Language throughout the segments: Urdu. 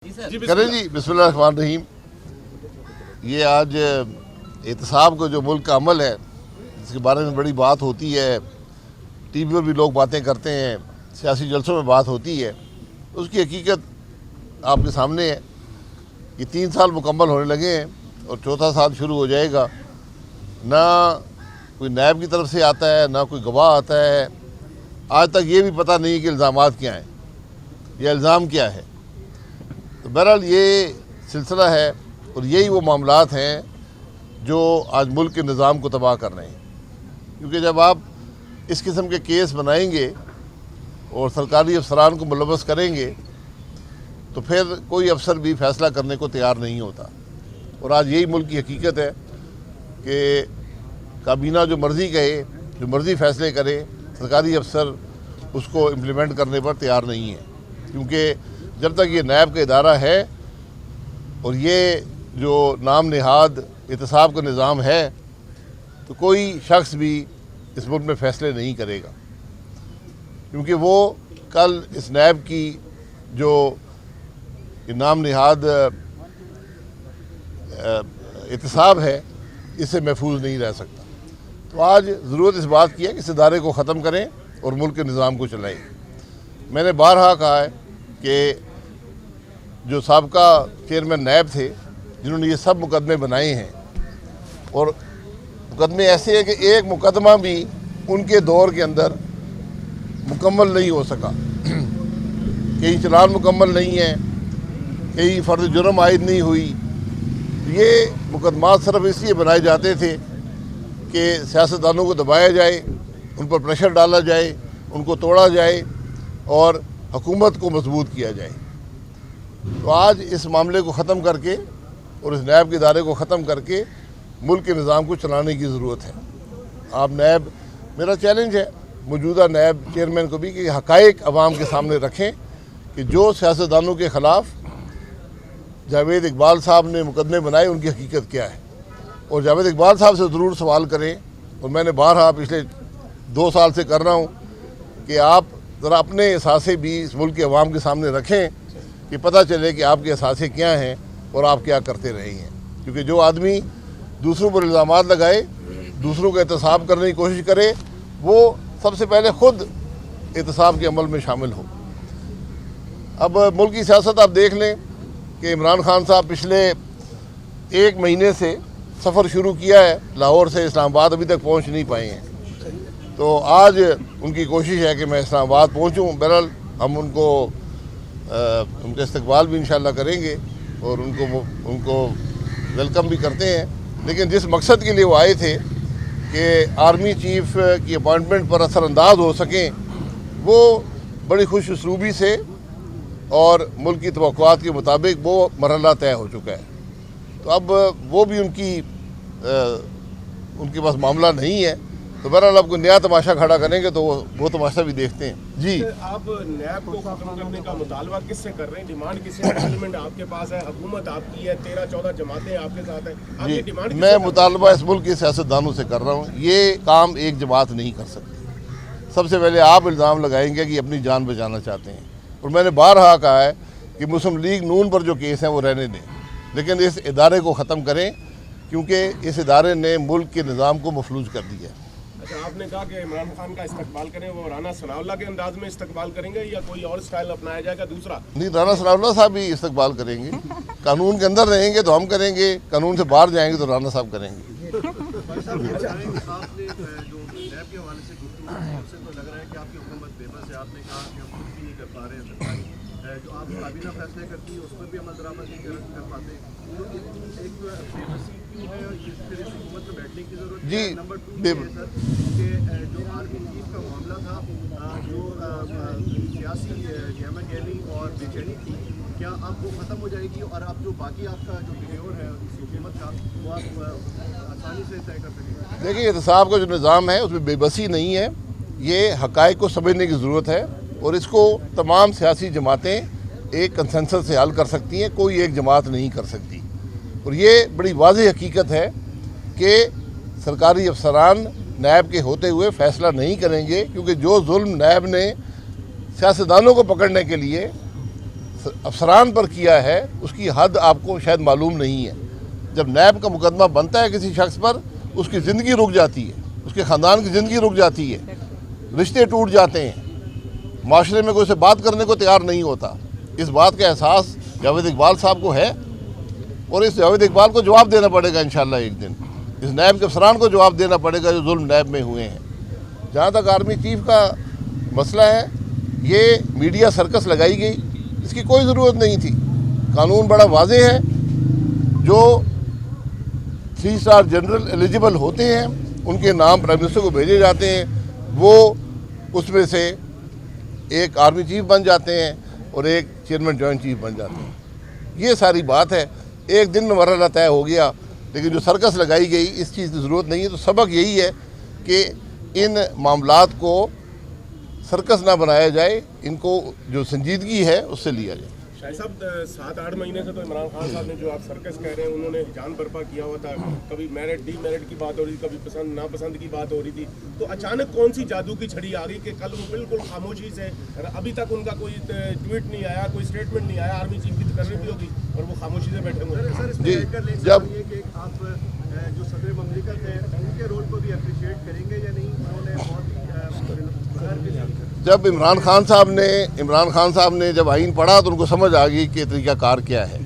کریں جی بسم اللہ الرحمن الرحیم۔ یہ آج احتساب کو جو ملک کا عمل ہے اس کے بارے میں بڑی بات ہوتی ہے، ٹی وی پر بھی لوگ باتیں کرتے ہیں، سیاسی جلسوں میں بات ہوتی ہے، اس کی حقیقت آپ کے سامنے ہے کہ 3 سال مکمل ہونے لگے ہیں اور چوتھا سال شروع ہو جائے گا۔ نہ کوئی نیب کی طرف سے آتا ہے، نہ کوئی گواہ آتا ہے۔ آج تک یہ بھی پتہ نہیں کہ الزامات کیا ہیں یا الزام کیا ہے۔ تو بہرحال یہ سلسلہ ہے اور یہی وہ معاملات ہیں جو آج ملک کے نظام کو تباہ کر رہے ہیں، کیونکہ جب آپ اس قسم کے کیس بنائیں گے اور سرکاری افسران کو ملوث کریں گے تو پھر کوئی افسر بھی فیصلہ کرنے کو تیار نہیں ہوتا۔ اور آج یہی ملک کی حقیقت ہے کہ کابینہ جو مرضی کہے، جو مرضی فیصلے کرے، سرکاری افسر اس کو امپلیمنٹ کرنے پر تیار نہیں ہے، کیونکہ جب تک یہ نیب کا ادارہ ہے اور یہ جو نام نہاد احتساب کا نظام ہے تو کوئی شخص بھی اس ملک میں فیصلے نہیں کرے گا، کیونکہ وہ کل اس نیب کی جو نام نہاد احتساب ہے اس سے محفوظ نہیں رہ سکتا۔ تو آج ضرورت اس بات کی ہے کہ اس ادارے کو ختم کریں اور ملک کے نظام کو چلائیں۔ میں نے بارہا کہا ہے کہ جو سابقہ چیئرمین نیب تھے جنہوں نے یہ سب مقدمے بنائے ہیں، اور مقدمے ایسے ہیں کہ ایک مقدمہ بھی ان کے دور کے اندر مکمل نہیں ہو سکا، کئی چلان مکمل نہیں ہیں، کئی فرد جرم عائد نہیں ہوئی۔ یہ مقدمات صرف اس لیے بنائے جاتے تھے کہ سیاستدانوں کو دبایا جائے، ان پر پریشر ڈالا جائے، ان کو توڑا جائے اور حکومت کو مضبوط کیا جائے۔ تو آج اس معاملے کو ختم کر کے اور اس نیب کے ادارے کو ختم کر کے ملک کے نظام کو چلانے کی ضرورت ہے۔ آپ نیب، میرا چیلنج ہے موجودہ نیب چیئرمین کو بھی کہ حقائق عوام کے سامنے رکھیں کہ جو سیاستدانوں کے خلاف جاوید اقبال صاحب نے مقدمے بنائے ان کی حقیقت کیا ہے، اور جاوید اقبال صاحب سے ضرور سوال کریں۔ اور میں نے بارہا پچھلے 2 سال سے کر رہا ہوں کہ آپ ذرا اپنے اثاثے بھی اس ملک کے عوام کے سامنے رکھیں کہ پتہ چلے کہ آپ کے اثاثے کیا ہیں اور آپ کیا کرتے رہے ہیں، کیونکہ جو آدمی دوسروں پر الزامات لگائے، دوسروں کا احتساب کرنے کی کوشش کرے، وہ سب سے پہلے خود احتساب کے عمل میں شامل ہو۔ اب ملک کی سیاست آپ دیکھ لیں کہ عمران خان صاحب پچھلے 1 مہینے سے سفر شروع کیا ہے، لاہور سے اسلام آباد ابھی تک پہنچ نہیں پائے ہیں۔ تو آج ان کی کوشش ہے کہ میں اسلام آباد پہنچوں۔ بہرحال ہم ان کا استقبال بھی انشاءاللہ کریں گے اور ان کو ویلکم بھی کرتے ہیں، لیکن جس مقصد کے لیے وہ آئے تھے کہ آرمی چیف کی اپوائنٹمنٹ پر اثر انداز ہو سکیں، وہ بڑی خوش اسلوبی سے اور ملک کی توقعات کے مطابق وہ مرحلہ طے ہو چکا ہے۔ تو اب وہ بھی ان کے پاس معاملہ نہیں ہے، تو بہرحال آپ کو نیا تماشا کھڑا کریں گے تو وہ تماشا بھی دیکھتے ہیں۔ جی آپ نیب کو ختم کرنے کا مطالبہ کس سے کر رہے ہیں؟ ڈیمانڈ کس سے؟ پارلیمنٹ آپ کے پاس ہے، حکومت آپ کی ہے، 13-14 جماعتیں آپ کے ساتھ ہیں، آپ یہ ڈیمانڈ میں مطالبہ اس ملک کے سیاستدانوں سے کر رہا ہوں۔ یہ کام ایک جماعت نہیں کر سکتی۔ سب سے پہلے آپ الزام لگائیں گے کہ اپنی جان بچانا چاہتے ہیں، اور میں نے بارہا کہا ہے کہ مسلم لیگ نون پر جو کیس ہیں وہ رہنے دیں، لیکن اس ادارے کو ختم کریں، کیونکہ اس ادارے نے ملک کے نظام کو مفلوج کر دیا ہے۔ اچھا، آپ نے کہا کہ عمران خان کا استقبال کریں، وہ رانا ثناء اللہ کے انداز میں استقبال کریں گے یا کوئی اور سٹائل اپنایا جائے گا دوسرا؟ نہیں، رانا ثناء اللہ صاحب بھی استقبال کریں گے۔ قانون کے اندر رہیں گے تو ہم کریں گے، قانون سے باہر جائیں گے تو رانا صاحب کریں گے۔ آپ نے جو نیب کے حوالے سے گفتگو کی، اس سے تو لگ رہا ہے کہ آپ کی حکومت بے بس ہے۔ آپ نے کہا کہ ہم خود بھی نہیں کر پا رہے ہیں سرکاری جو آپ کابینہ فیصلے کرتی ہے اس پر بھی عمل درآمد نہیں کر پاتے، تو ایک بے بسی کیوں ہے اور پھر اس حکومت میں بیٹھنے کی ضرورت ہے؟ نمبر 2 یہ ہے سر کہ جو آرمی چیف کا معاملہ تھا، جو سیاسی گہما گہمی اور بے چینی تھی، کیا اب وہ ختم ہو جائے گی اور اب جو باقی آپ کا جو ٹینیور ہے اس حکومت کا وہ آپ آسانی سے طے کر سکیں گے؟ دیکھیے، احتساب کا جو نظام ہے اس میں بے بسی نہیں ہے، یہ حقائق کو سمجھنے کی ضرورت ہے، اور اس کو تمام سیاسی جماعتیں ایک کنسنسس سے حل کر سکتی ہیں، کوئی ایک جماعت نہیں کر سکتی۔ اور یہ بڑی واضح حقیقت ہے کہ سرکاری افسران نیب کے ہوتے ہوئے فیصلہ نہیں کریں گے، کیونکہ جو ظلم نیب نے سیاستدانوں کو پکڑنے کے لیے افسران پر کیا ہے اس کی حد آپ کو شاید معلوم نہیں ہے. جب نیب کا مقدمہ بنتا ہے کسی شخص پر اس کی زندگی رک جاتی ہے, اس کے خاندان کی زندگی رک جاتی ہے, رشتے ٹوٹ جاتے ہیں, معاشرے میں کوئی سے بات کرنے کو تیار نہیں ہوتا. اس بات کا احساس جاوید اقبال صاحب کو ہے اور اس جاوید اقبال کو جواب دینا پڑے گا انشاءاللہ ایک دن. اس نیب کے افسران کو جواب دینا پڑے گا جو ظلم نیب میں ہوئے ہیں. جہاں تک آرمی چیف کا مسئلہ ہے, یہ میڈیا سرکس لگائی گئی, اس کی کوئی ضرورت نہیں تھی. قانون بڑا واضح ہے, جو 3 اسٹار جنرل ایلیجیبل ہوتے ہیں ان کے نام پرائم منسٹر کو بھیجے جاتے ہیں, وہ اس میں سے ایک آرمی چیف بن جاتے ہیں اور ایک چیئرمین جوائنٹ چیف بن جاتے ہیں. یہ ساری بات ہے, ایک دن میں مرحلہ طے ہو گیا, لیکن جو سرکس لگائی گئی اس چیز کی ضرورت نہیں ہے. تو سبق یہی ہے کہ ان معاملات کو سرکس نہ بنایا جائے, ان کو جو سنجیدگی ہے اس سے لیا جائے. شاہد صاحب 7-8 مہینے سے تو عمران خان صاحب نے جو آپ سرکس کہہ رہے ہیں انہوں نے جان برپا کیا ہوا تھا. کبھی میرٹ ڈی میرٹ کی بات ہو رہی تھی, کبھی پسند ناپسند کی بات ہو رہی تھی. تو اچانک کون سی جادو کی چھڑی آ گئی کہ کل وہ بالکل خاموشی سے, ابھی تک ان کا کوئی ٹویٹ نہیں آیا, کوئی اسٹیٹمنٹ نہیں آیا, آرمی چیف کی تقرری بھی ہوگی اور وہ خاموشی سے بیٹھے ہوئے ہیں. جی, جب آپ جو صدر مملکت ہیں ان کے رول کو بھی اپریشیٹ کریں گے یا نہیں؟ انہوں نے جب عمران خان صاحب نے جب آئین پڑھا تو ان کو سمجھ آ گئی کہ طریقہ کار کیا ہے,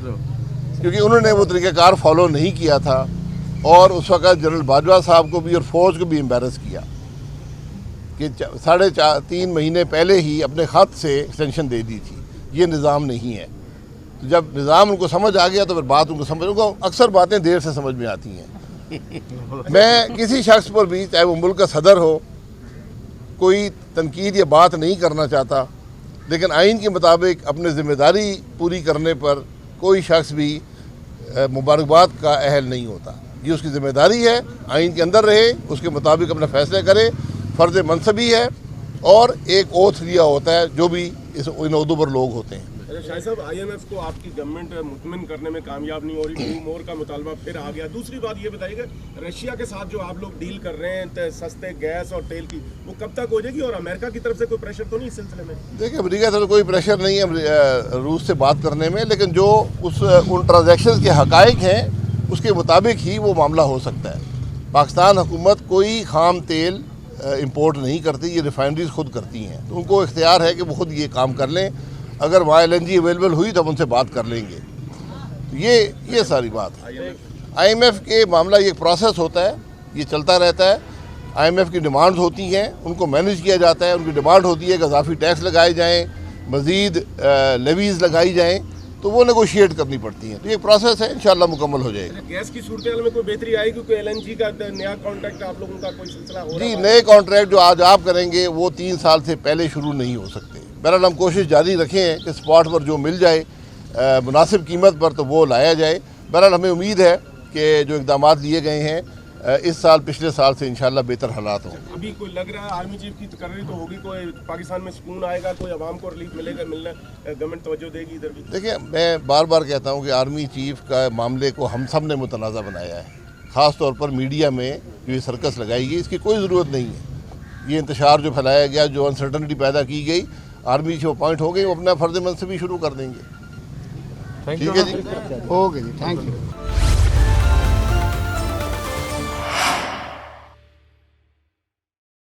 کیونکہ انہوں نے وہ طریقہ کار فالو نہیں کیا تھا اور اس وقت جنرل باجوہ صاحب کو بھی اور فوج کو بھی امبیرس کیا کہ 3.5 مہینے پہلے ہی اپنے خط سے ایکسٹینشن دے دی تھی. یہ نظام نہیں ہے. تو جب نظام ان کو سمجھ آ گیا تو پھر بات ان کو اکثر باتیں دیر سے سمجھ میں آتی ہیں. میں کسی شخص پر بھی, چاہے وہ ملک کا صدر ہو, کوئی تنقید یا بات نہیں کرنا چاہتا, لیکن آئین کے مطابق اپنے ذمہ داری پوری کرنے پر کوئی شخص بھی مبارکباد کا اہل نہیں ہوتا. یہ اس کی ذمہ داری ہے, آئین کے اندر رہے, اس کے مطابق اپنا فیصلے کرے, فرض منصبی ہے, اور ایک اوتھ لیا ہوتا ہے جو بھی ان عہدوں پر لوگ ہوتے ہیں. شاہد صاحب IMF کو آپ کی گورنمنٹ مطمئن کرنے میں کامیاب نہیں ہو رہی, ٹو مور کا مطالبہ پھر آ گیا. دوسری بات یہ بتائیے کہ رشیا کے ساتھ جو آپ لوگ ڈیل کر رہے ہیں سستے گیس اور تیل کی, وہ کب تک ہو جائے گی, اور امریکہ کی طرف سے کوئی پریشر تو نہیں اس سلسلے میں؟ دیکھیں, امریکہ سے کوئی پریشر نہیں ہے روس سے بات کرنے میں, لیکن جو ان ٹرانزیکشنز کے حقائق ہیں اس کے مطابق ہی وہ معاملہ ہو سکتا ہے. پاکستان حکومت کوئی خام تیل امپورٹ نہیں کرتی, یہ ریفائنریز خود کرتی ہیں, تو ان کو اختیار ہے کہ وہ خود یہ کام کر لیں. اگر وہاں LNG اویلیبل ہوئی تو ہم ان سے بات کر لیں گے. یہ ساری بات ہے. IMF کے معاملہ یہ پروسیس ہوتا ہے, یہ چلتا رہتا ہے. IMF کی ڈیمانڈز ہوتی ہیں, ان کو مینیج کیا جاتا ہے. ان کی ڈیمانڈ ہوتی ہے کہ اضافی ٹیکس لگائے جائیں, مزید لیویز لگائی جائیں, تو وہ نیگوشیٹ کرنی پڑتی ہیں. تو یہ پروسیس ہے, انشاءاللہ مکمل ہو جائے گا. گیس کی صورتحال میں کوئی بہتری آئی کیونکہ LNG کا نیا کانٹریکٹ آپ لوگوں کا کوئی سلسلہ ہو رہا ہے؟ جی, نئے کانٹریکٹ جو آج آپ کریں گے وہ 3 سال سے پہلے شروع نہیں ہو سکتے. بہرحال ہم کوشش جاری رکھیں ہیں کہ اسپاٹ پر جو مل جائے مناسب قیمت پر تو وہ لایا جائے. بہرحال ہمیں امید ہے کہ جو اقدامات لیے گئے ہیں اس سال پچھلے سال سے انشاءاللہ بہتر حالات ہوں. ابھی کوئی لگ رہا ہے آرمی چیف کی تقرری تو ہوگی, کوئی پاکستان میں سکون آئے گا, کوئی عوام کو ریلیف ملے گا, گورنمنٹ توجہ دے گی ادھر بھی؟ دیکھیں, میں بار بار کہتا ہوں کہ آرمی چیف کا معاملے کو ہم سب نے متنازع بنایا ہے. خاص طور پر میڈیا میں جو یہ سرکس لگائی گئی اس کی کوئی ضرورت نہیں ہے. یہ انتشار جو پھیلایا گیا, جو انسرٹنٹی پیدا کی گئی, آرمی چیف اپوائنٹ ہو گئی, وہ اپنا فرض منصبی شروع کر دیں گے. ٹھیک ہے جی, اوکے جی, تھینک یو.